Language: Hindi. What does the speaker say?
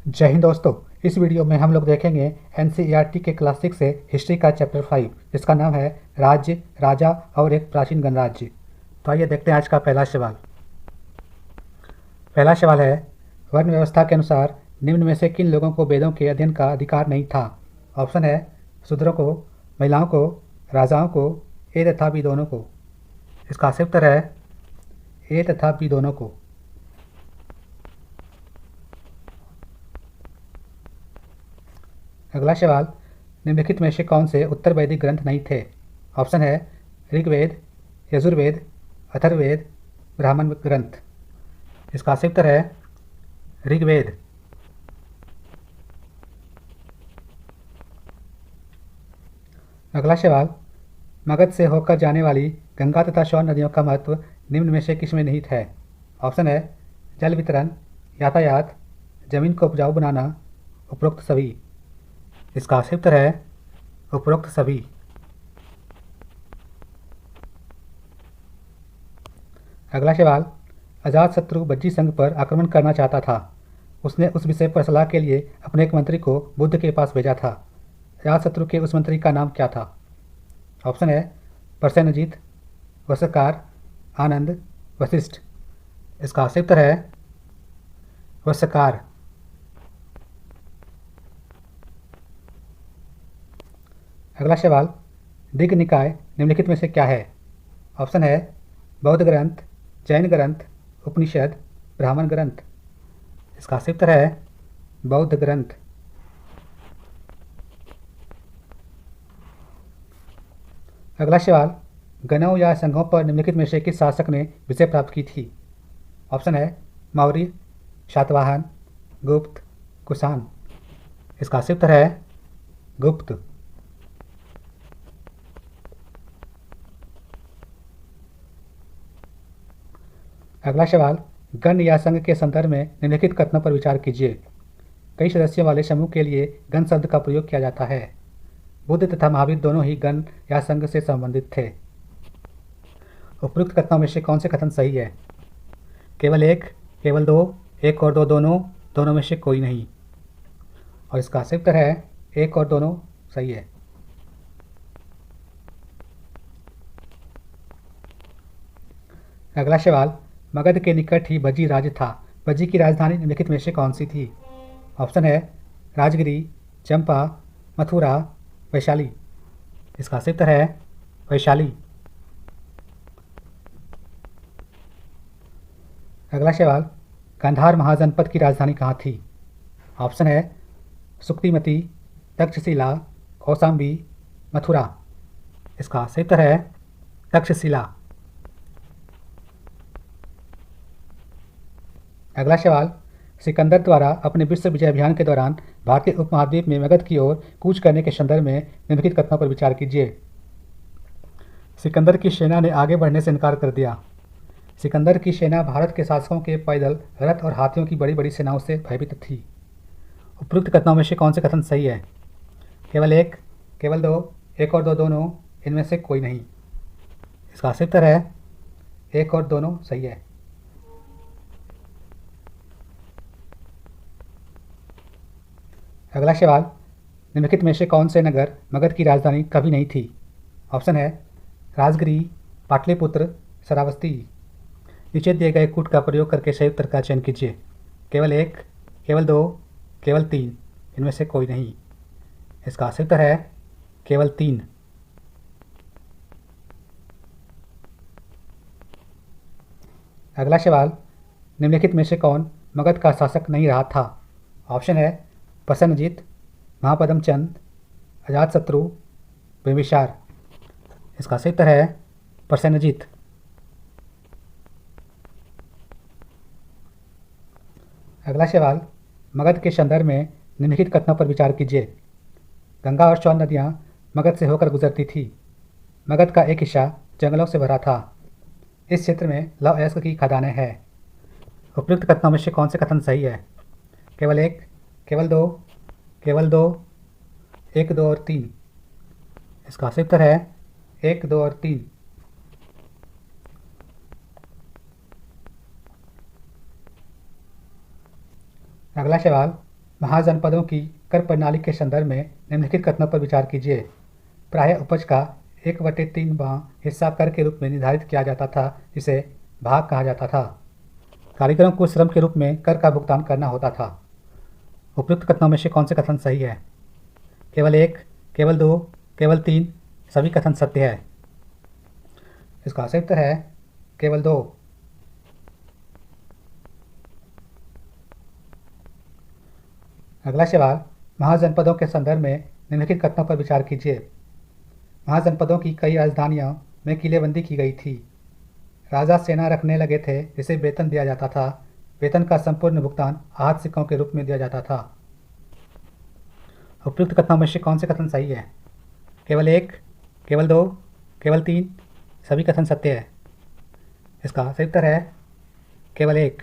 जय हिंद दोस्तों। इस वीडियो में हम लोग देखेंगे एनसीईआरटी के क्लास 6 से हिस्ट्री का चैप्टर 5 जिसका नाम है राज्य, राजा और एक प्राचीन गणराज्य। तो आइए देखते हैं आज का पहला सवाल। पहला सवाल है, वर्ण व्यवस्था के अनुसार निम्न में से किन लोगों को वेदों के अध्ययन का अधिकार नहीं था? ऑप्शन है शूद्रों को, महिलाओं को, राजाओं को, ए तथा बी दोनों को। इसका सही उत्तर है ए तथा बी दोनों को। अगला सवाल, निम्नलिखित में से कौन से उत्तर वैदिक ग्रंथ नहीं थे? ऑप्शन है ऋग्वेद, यजुर्वेद, अथर्ववेद, ब्राह्मण ग्रंथ। इसका सही उत्तर है ऋग्वेद। अगला सवाल, मगध से होकर जाने वाली गंगा तथा सोन नदियों का महत्व निम्न में से किसमें निहित है? ऑप्शन है जल वितरण, यातायात, जमीन को उपजाऊ बनाना, उपरोक्त सभी। इसका सही उत्तर है उपरोक्त सभी। अगला सवाल, अजातशत्रु बज्जी संघ पर आक्रमण करना चाहता था। उसने उस विषय पर सलाह के लिए अपने एक मंत्री को बुद्ध के पास भेजा था। अजातशत्रु के उस मंत्री का नाम क्या था? ऑप्शन है प्रसेनजीत, वस्त्रकार, आनंद, वशिष्ठ। इसका सही उत्तर है वस्त्रकार। अगला सवाल, दिग्ग निकाय निम्नलिखित में से क्या है? ऑप्शन है बौद्ध ग्रंथ, जैन ग्रंथ, उपनिषद, ब्राह्मण ग्रंथ। इसका सही उत्तर है बौद्ध ग्रंथ। अगला सवाल, गणों या संघों पर निम्नलिखित में से किस शासक ने विजय प्राप्त की थी? ऑप्शन है मौर्य, शातवाहन, गुप्त, कुषाण। इसका सही उत्तर है गुप्त। अगला सवाल, गण या संघ के संदर्भ में निम्नलिखित कथनों पर विचार कीजिए। कई सदस्यों वाले समूह के लिए गण शब्द का प्रयोग किया जाता है। बुद्ध तथा महावीर दोनों ही गण या संघ से संबंधित थे। उपयुक्त कथनों में से कौन से कथन सही है? केवल एक, केवल दो, एक और दो दोनों, दोनों में से कोई नहीं। और इसका सही उत्तर है एक और दोनों सही है। अगला सवाल, मगध के निकट ही बज्जी राज्य था। बज्जी की राजधानी निम्नलिखित में से कौन सी थी? ऑप्शन है राजगिरी, चंपा, मथुरा, वैशाली। इसका सही उत्तर है वैशाली। अगला सवाल, गांधार महाजनपद की राजधानी कहाँ थी? ऑप्शन है सुक्तिमती, तक्षशिला, कौशाम्बी, मथुरा। इसका सही उत्तर है तक्षशिला। अगला सवाल, सिकंदर द्वारा अपने विश्व विजय अभियान के दौरान भारतीय उपमहाद्वीप में मगध की ओर कूच करने के संदर्भ में निम्नलिखित कथनों पर विचार कीजिए। सिकंदर की सेना ने आगे बढ़ने से इनकार कर दिया। सिकंदर की सेना भारत के शासकों के पैदल, रथ और हाथियों की बड़ी बड़ी सेनाओं से भयभीत थी। उपयुक्त कथनों में से कौन से कथन सही है? केवल एक, केवल दो, एक और दो दोनों, इनमें से कोई नहीं। इसका सही उत्तर है एक और दोनों सही है। अगला सवाल, निम्नलिखित में से कौन से नगर मगध की राजधानी कभी नहीं थी? ऑप्शन है राजगिरी, पाटलिपुत्र, श्रावस्ती। नीचे दिए गए कूट का प्रयोग करके सही उत्तर का चयन कीजिए। केवल एक, केवल दो, केवल तीन, इनमें से कोई नहीं। इसका सही उत्तर है केवल तीन। अगला सवाल, निम्नलिखित में से कौन मगध का शासक नहीं रहा था? ऑप्शन है प्रसेनजीत, महापद्म चंद, अजातशत्रु, बिंबिसार। इसका सही उत्तर है प्रसेनजीत। अगला सवाल, मगध के संदर्भ में निम्नलिखित कथनों पर विचार कीजिए। गंगा और सोन नदियाँ मगध से होकर गुजरती थी। मगध का एक हिस्सा जंगलों से भरा था। इस क्षेत्र में लौह अयस्क की खदानें हैं। उपयुक्त कथनों में से कौन से कथन सही है? केवल एक, केवल दो, केवल दो, एक, दो और तीन। इसका सही उत्तर है एक, दो और तीन। अगला सवाल, महाजनपदों की कर प्रणाली के संदर्भ में निम्नलिखित कथनों पर विचार कीजिए। प्रायः उपज का 1/3 हिस्सा कर के रूप में निर्धारित किया जाता था, जिसे भाग कहा जाता था। कारीगरों को श्रम के रूप में कर का भुगतान करना होता था। उपयुक्त कथनों में से कौन से कथन सही है? केवल 1, केवल 2, केवल 3 सभी कथन सत्य है। इसका सही उत्तर है केवल 2। अगला सवाल, महाजनपदों के संदर्भ में निम्नलिखित कथनों पर विचार कीजिए। महाजनपदों की कई राजधानियों में किलेबंदी की गई थी। राजा सेना रखने लगे थे जिसे वेतन दिया जाता था। वेतन का संपूर्ण भुगतान आहत सिक्कों के रूप में दिया जाता था। उपयुक्त कथनों में से कौन से कथन सही है? केवल 1, केवल 2, केवल 3 सभी कथन सत्य है। इसका सही उत्तर है केवल 1।